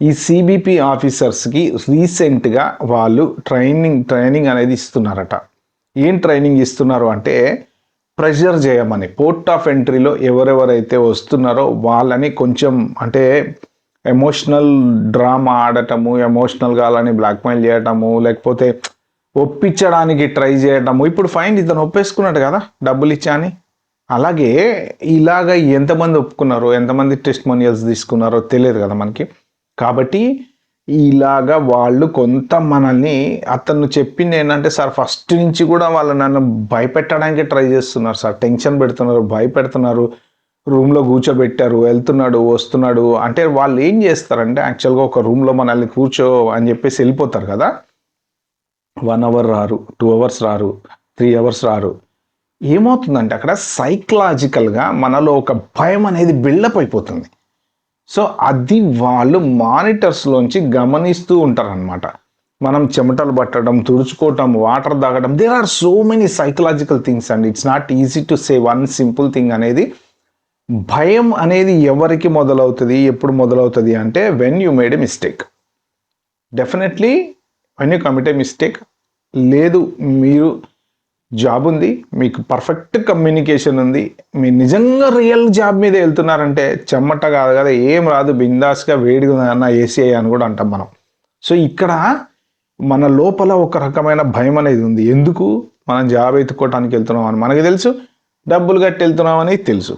ఈ సిబిపి ఆఫీసర్స్కి రీసెంట్గా వాళ్ళు ట్రైనింగ్ అనేది ఇస్తున్నారట. ఏం ట్రైనింగ్ ఇస్తున్నారు అంటే ప్రెషర్ చేయమని, పోర్ట్ ఆఫ్ ఎంట్రీలో ఎవరెవరైతే వస్తున్నారో వాళ్ళని కొంచెం అంటే ఎమోషనల్ డ్రామా ఆడటము, ఎమోషనల్గా వాళ్ళని బ్లాక్మెయిల్ చేయటము, లేకపోతే ఒప్పించడానికి ట్రై చేయటము. ఇప్పుడు ఫైన్ ఇతను ఒప్పేసుకున్నాడు కదా డబ్బులు ఇచ్చా అని. అలాగే ఇలాగ ఎంతమంది ఒప్పుకున్నారో, ఎంతమంది టెస్టిమోనియల్స్ తీసుకున్నారో తెలియదు కదా మనకి. కాబట్టి ఇలాగా వాళ్ళు కొంత మనల్ని, అతను చెప్పింది ఏంటంటే సార్ ఫస్ట్ నుంచి కూడా వాళ్ళు నన్ను భయపెట్టడానికి ట్రై చేస్తున్నారు సార్, టెన్షన్ పెడుతున్నారు, భయపెడుతున్నారు, రూమ్లో కూర్చోబెట్టారు, వెళ్తున్నాడు వస్తున్నాడు అంటే. వాళ్ళు ఏం చేస్తారంటే యాక్చువల్గా ఒక రూమ్లో మనల్ని కూర్చో అని చెప్పేసి వెళ్ళిపోతారు కదా. 1 అవర్ రారు, 2 అవర్స్ రారు, 3 అవర్స్ రారు. ఏమవుతుందంటే అక్కడ సైకలాజికల్గా మనలో ఒక భయం అనేది బిల్డప్ అయిపోతుంది. సో అది వాళ్ళు మానిటర్స్లోంచి గమనిస్తూ ఉంటారనమాట. మనం చెమటలు పట్టడం, తుడుచుకోవటం, వాటర్ తాగడం, there are so many psychological things and it's not easy to say one simple thing అనేది. భయం అనేది ఎవరికి మొదలవుతుంది, ఎప్పుడు మొదలవుతుంది అంటే when you made a mistake. Definitely when you commit a mistake, లేదు మీరు జాబ్ ఉంది, మీకు పర్ఫెక్ట్ కమ్యూనికేషన్ ఉంది, మీరు నిజంగా రియల్ జాబ్ మీద వెళ్తున్నారంటే చెమ్మట కాదు కదా, ఏం రాదు, బిందాస్గా వేడిగా అన్న ఏసీ అని కూడా అంటాం మనం. సో ఇక్కడ మన లోపల ఒక రకమైన భయం అనేది ఉంది. ఎందుకు? మనం జాబ్ ఎత్తుకోవడానికి వెళ్తున్నాం అని మనకు తెలుసు, డబ్బులు కట్టి వెళ్తున్నాం అని తెలుసు.